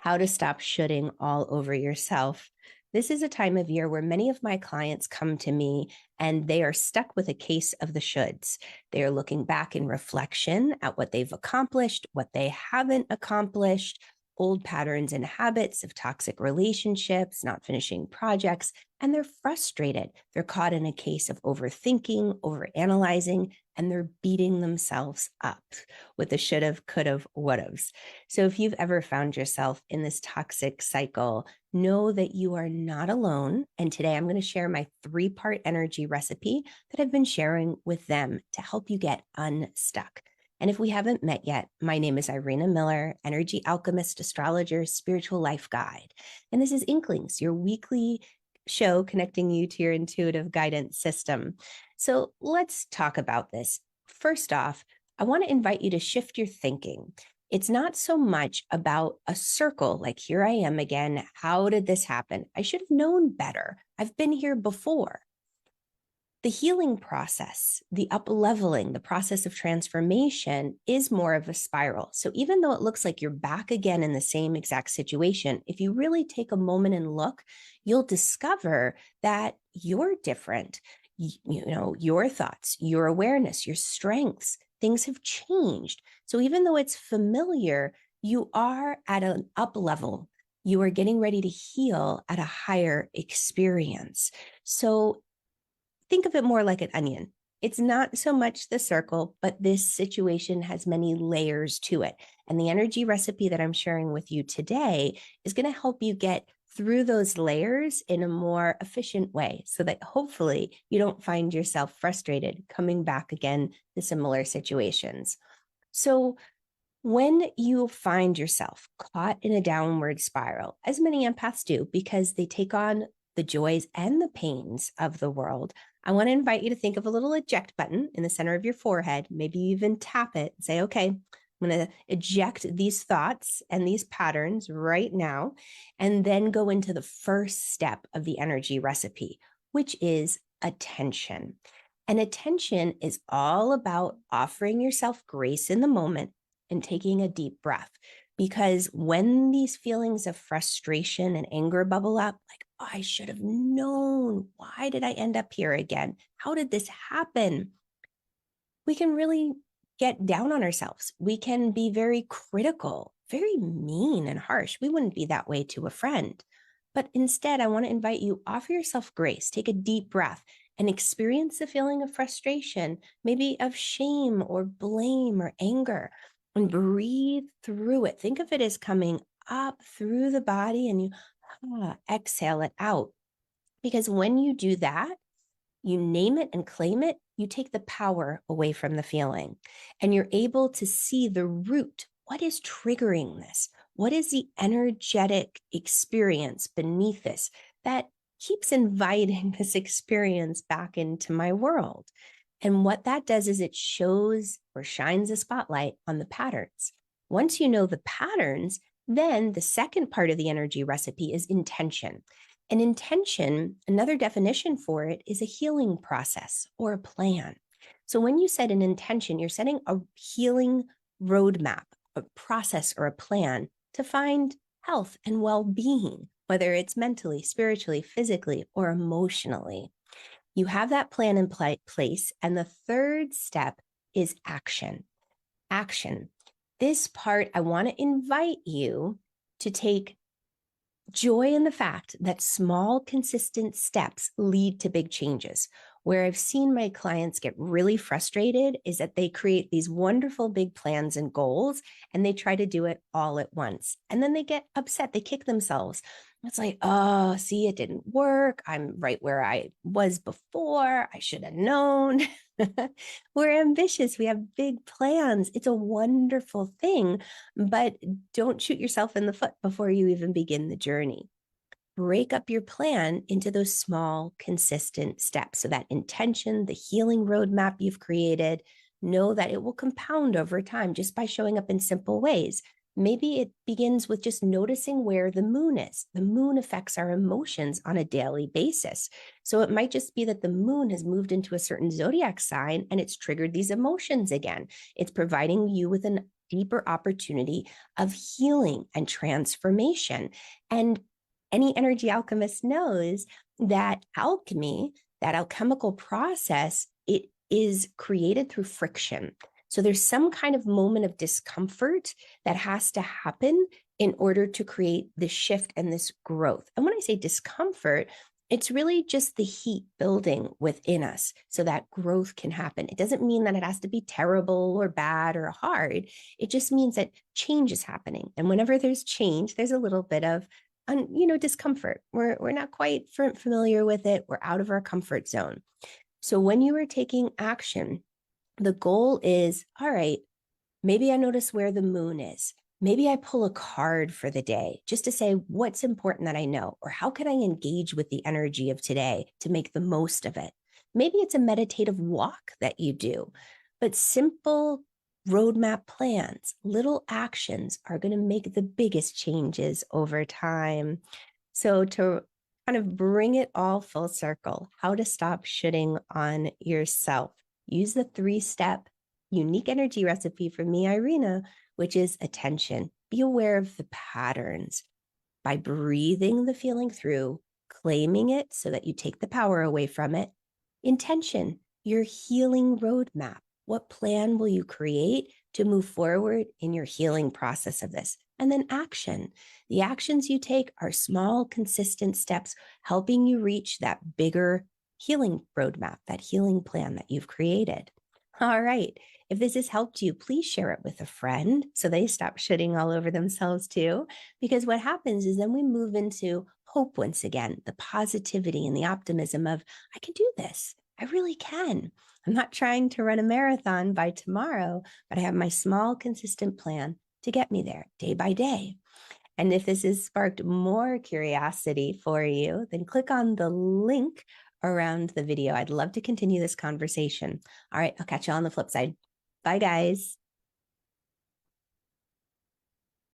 how to stop shoulding all over yourself. This is a time of year where many of my clients come to me and they are stuck with a case of the shoulds. They are looking back in reflection at what they've accomplished, what they haven't accomplished, old patterns and habits of toxic relationships, not finishing projects, and they're frustrated. They're caught in a case of overthinking, overanalyzing, and they're beating themselves up with the should've, could've, would'ves. So if you've ever found yourself in this toxic cycle, know that you are not alone. And today I'm going to share my 3-part energy recipe that I've been sharing with them to help you get unstuck. And if we haven't met yet, my name is Irena Miller, energy alchemist, astrologer, spiritual life guide. And this is Inklings, your weekly show connecting you to your intuitive guidance system. So let's talk about this. First off, I want to invite you to shift your thinking. It's not so much about a circle, like here I am again. How did this happen? I should have known better. I've been here before. The healing process, the up-leveling, the process of transformation is more of a spiral. So even though it looks like you're back again in the same exact situation, if you really take a moment and look, you'll discover that you're different. You know, your thoughts, your awareness, your strengths, things have changed. So even though it's familiar, you are at an up level. You are getting ready to heal at a higher experience. So think of it more like an onion. It's not so much the circle, but this situation has many layers to it. And the energy recipe that I'm sharing with you today is going to help you get through those layers in a more efficient way so that hopefully you don't find yourself frustrated coming back again to similar situations. So when you find yourself caught in a downward spiral, as many empaths do, because they take on the joys and the pains of the world, I want to invite you to think of a little eject button in the center of your forehead. Maybe you even tap it and say, okay, I'm going to eject these thoughts and these patterns right now, and then go into the first step of the energy recipe, which is attention. And attention is all about offering yourself grace in the moment and taking a deep breath. Because when these feelings of frustration and anger bubble up, like, oh, I should have known. Why did I end up here again? How did this happen? We can really get down on ourselves. We can be very critical, very mean and harsh. We wouldn't be that way to a friend. But instead, I want to invite you, offer yourself grace, take a deep breath and experience the feeling of frustration, maybe of shame or blame or anger, and breathe through it. Think of it as coming up through the body and you exhale it out. Because when you do that, you name it and claim it, you take the power away from the feeling and you're able to see the root. What is triggering this? What is the energetic experience beneath this that keeps inviting this experience back into my world? And what that does is it shows or shines a spotlight on the patterns. Once you know the patterns, then the second part of the energy recipe is intention. And intention, another definition for it, is a healing process or a plan. So when you set an intention, you're setting a healing roadmap, a process or a plan to find health and well-being, whether it's mentally, spiritually, physically, or emotionally. You have that plan in place. And the third step is action. Action. This part, I want to invite you to take joy in the fact that small, consistent steps lead to big changes. Where I've seen my clients get really frustrated is that they create these wonderful big plans and goals, and they try to do it all at once. And then they get upset. They kick themselves. It's like, oh, see, it didn't work. I'm right where I was before. I should have known. We're ambitious. We have big plans. It's a wonderful thing, but don't shoot yourself in the foot before you even begin the journey. Break up your plan into those small, consistent steps. So that intention, the healing roadmap you've created, know that it will compound over time just by showing up in simple ways. Maybe it begins with just noticing where the moon is. The moon affects our emotions on a daily basis. So it might just be that the moon has moved into a certain zodiac sign and it's triggered these emotions again. It's providing you with an deeper opportunity of healing and transformation. And any energy alchemist knows that alchemy, that alchemical process, it is created through friction. So there's some kind of moment of discomfort that has to happen in order to create this shift and this growth. And when I say discomfort, it's really just the heat building within us so that growth can happen. It doesn't mean that it has to be terrible or bad or hard. It just means that change is happening. And whenever there's change, there's a little bit of discomfort. We're not quite familiar with it. We're out of our comfort zone. So when you are taking action, the goal is, all right, maybe I notice where the moon is. Maybe I pull a card for the day just to say what's important that I know, or how can I engage with the energy of today to make the most of it? Maybe it's a meditative walk that you do, but simple roadmap plans, little actions are going to make the biggest changes over time. So to kind of bring it all full circle, how to stop shitting on yourself. Use the 3-step unique energy recipe from me, Irena, which is attention. Be aware of the patterns by breathing the feeling through, claiming it so that you take the power away from it. Intention, your healing roadmap. What plan will you create to move forward in your healing process of this? And then action. The actions you take are small, consistent steps helping you reach that bigger healing roadmap, that healing plan that you've created. All right. If this has helped you, please share it with a friend so they stop shitting all over themselves too. Because what happens is then we move into hope once again, the positivity and the optimism of, I can do this. I really can. I'm not trying to run a marathon by tomorrow, but I have my small, consistent plan to get me there day by day. And if this has sparked more curiosity for you, then click on the link around the video. I'd love to continue this conversation. All right, I'll catch you on the flip side. Bye, guys.